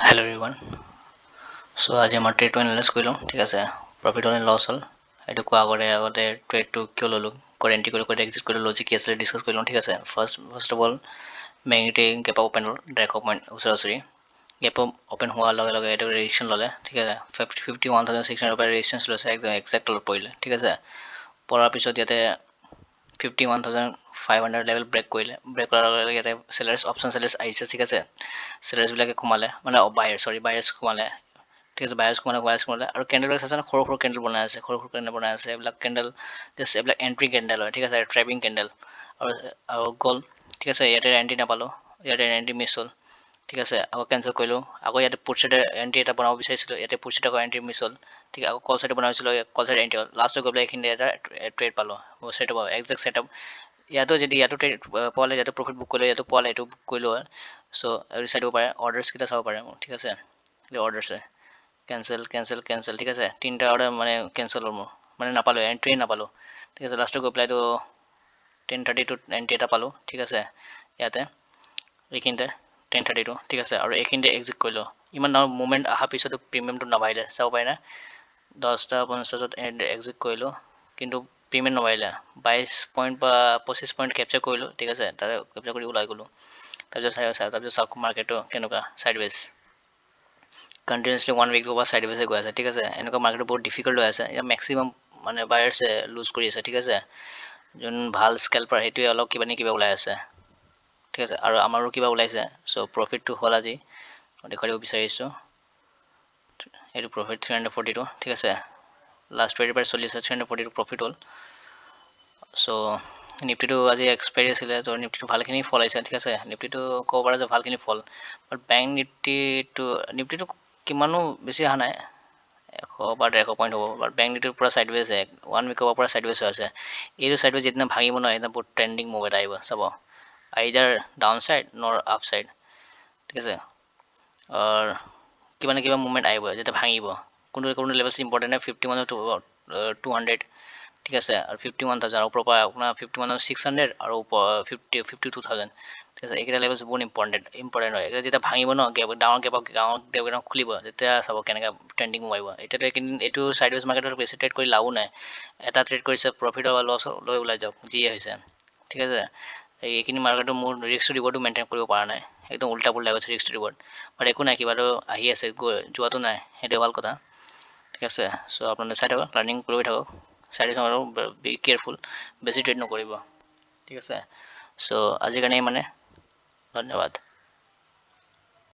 Hello everyone. So আজি আমাৰ ট্ৰেডটো analyse কৰিলোঁ ঠিক আছে প্ৰফিট হ'ল লছ হ'ল এইটো কোৱা আগতে ট্ৰেডটো কিয় ল'লোঁ কৰি এণ্ট্ৰি কৰি এক্সিট কৰিলোঁ লজিক কি আছিলে ডিছকাছ কৰিলোঁ ঠিক আছে first of all magnetic gap open হ'ল ড্ৰেক পইণ্ট ওচৰা গেপ অপেন হোৱাৰ লগে লগে এইটো ৰেজিষ্ট্ৰেশ্যন ল'লে ঠিক আছে 51,600 পৰা ৰেজিষ্ট্ৰেশ্যন লৈছে একদম এক্সাক্ট তলত পৰিলে ঠিক আছে পৰাৰ পিছত ইয়াতে 51,500 লেভেল ব্ৰেক কৰাৰ লগে লগে ইয়াতে সেলাৰ্ছ অপশ্যন সেলাৰ্ছ আহিছে ঠিক আছে সেলাৰ্ছবিলাকে সোমালে মানে বায়াৰ্ছ সোমালে ঠিক আছে বায়াৰ্ছ সোমালে আৰু কেণ্ডেলবিলাক আছে সৰু কেণ্ডেল বনাই আছে এইবিলাক কেণ্ডেল জাষ্ট এইবিলাক এণ্ট্ৰি কেণ্ডেল হয় ঠিক আছে ট্ৰেপিং কেণ্ডেল আৰু গ'ল ঠিক আছে ইয়াতে এণ্ট্ৰি নাপালোঁ ইয়াতে এণ্ট্ৰি মিছ হ'ল ঠিক আছে আকৌ কেঞ্চেল কৰিলোঁ আকৌ ইয়াতে পুট চাইডে এণ্ট্ৰি এটা বনাব বিচাৰিছিলোঁ ইয়াতে পুট চাইড আকৌ এণ্ট্ৰি মিছ হ'ল ঠিক আকৌ কল চাইডে বনাইছিলোঁ কল চাইড এণ্ট্ৰি হ'ল লাষ্টত গৈ পেলাই এইখিনি এটা ট্ৰেড পালোঁ ছেটআপ একজেক্ট ছেটআপ ইয়াতো ট্ৰেড পোৱালে ইয়াতো প্ৰফিট বুক কৰিলোঁ ইয়াতো পোৱালে এইটো বুক কৰিলোঁ হয় চ' চাই দিব পাৰে অৰ্ডাৰ্ছকেইটা চাব পাৰে মোৰ ঠিক আছে অৰ্ডাৰ্ছ হয় কেঞ্চেল ঠিক আছে তিনিটা অৰ্ডাৰ মানে কেঞ্চেল হ'ল মোৰ মানে নাপালোঁ এণ্ট্ৰি নাপালোঁ ঠিক আছে লাষ্টত গৈ পেলাই এইটো 10:32 এণ্ট্ৰি এটা পালোঁ ঠিক আছে ইয়াতে এইখিনিতে 10:32 ঠিক আছে আৰু এইখিনিতে এক্সিট কৰিলোঁ ইমান ডাঙৰ মুভমেণ্ট অহাৰ পিছতো প্ৰিমিয়ামটো নাবাঢ়িলে চাব পাৰে না 10:50 এক্সিট কৰিলোঁ কিন্তু পে'মেণ্ট নবাঢ়িলে 22 পইণ্ট বা 25 পইণ্ট কেপচাৰ কৰিলোঁ ঠিক আছে তাতে কেপচাৰ কৰি ওলাই গ'লোঁ তাৰপিছত চাওক মাৰ্কেটটো কেনেকুৱা ছাইডৱেজ কণ্টিনিউছলি 1 উইকৰ পৰা ছাইডৱেজে গৈ আছে ঠিক আছে এনেকুৱা মাৰ্কেটটো বহুত ডিফিকাল্ট হৈ আছে এতিয়া মেক্সিমাম মানে বায়াৰ্ছে লুজ কৰি আছে ঠিক আছে যোন ভাল স্কেল্পাৰ সেইটোৱে অলপ কিবা নে কিবা ওলাই আছে ঠিক আছে আৰু আমাৰো কিবা ওলাইছে চ' প্ৰফিটটো হ'ল আজি দেখুৱাই দিব বিচাৰিছোঁ এইটো প্ৰফিট 342 ঠিক আছে লাষ্ট ট্ৰেডৰ পৰা চলি আছে 342 প্ৰফিট হ'ল চ' নিফটিটো আজি এক্সপাইৰী আছিলে তো নিফটিটো ভালখিনি ফল আহিছে ঠিক আছে নিফটিটো ক'ব পাৰে যে ভালখিনি ফল বাট বেংক নিফটিটো কিমানো বেছি অহা নাই 100 বা 150 পইণ্ট হ'ব বাট বেংক নিফটিটো পূৰা ছাইডৱেজ 1 উইকৰ পৰা ছাইডৱেজ হৈ আছে এইটো ছাইডৱেজ যেতিয়া ভাঙিব নহয় সেইদিনা বহুত ট্ৰেণ্ডিং মুভ এটা আহিব চাব আইদাৰ ডাউন ছাইড নৰ আপ ছাইড ঠিক আছে আৰু কিবা নে কিবা মুভমেণ্ট আহিব যেতিয়া ভাঙিব কোনো লেভেলছ ইম্পৰ্টেণ্ট 51,200 ঠিক আছে আৰু 51,000 ওপৰৰ পৰা আপোনাৰ 51,600 আৰু 52,000 ঠিক আছে এইকেইটা লেভেলছ বহুত ইম্পৰ্টেণ্ট হয় এতিয়া যেতিয়া ভাঙিব ন ডাঙৰ গেপ খুলিব তেতিয়া চাব কেনেকৈ ট্ৰেণ্ডিং মুভ আহিব এতিয়াতো এইটো ছাইডৱেজ মাৰ্কেটত বেছি ট্ৰেড কৰি লাভো নাই এটা ট্ৰেড কৰিছে প্ৰফিট বা লছ লৈ ওলাই যাওক যিয়ে হৈছে ঠিক আছে এইখিনি মাৰ্কেটটো মোৰ ৰিস্ক ৰিৱাৰ্ডটো মেইনটেইন কৰিব পৰা নাই একদম উল্টা পুল্টা গৈছে ৰিস্ক ৰিৱাৰ্ড বাট একো নাই কিবাটো আহি আছে যোৱাটো নাই সেইটোৱে ভাল কথা ঠিক আছে চ' আপোনালোকে চাই থাকক লাৰ্ণিং কৰি থাকক চাই থাকক আৰু বি কেয়াৰফুল বেছি ট্ৰেড নকৰিব ঠিক আছে চ' আজিৰ কাৰণে মানে ধন্যবাদ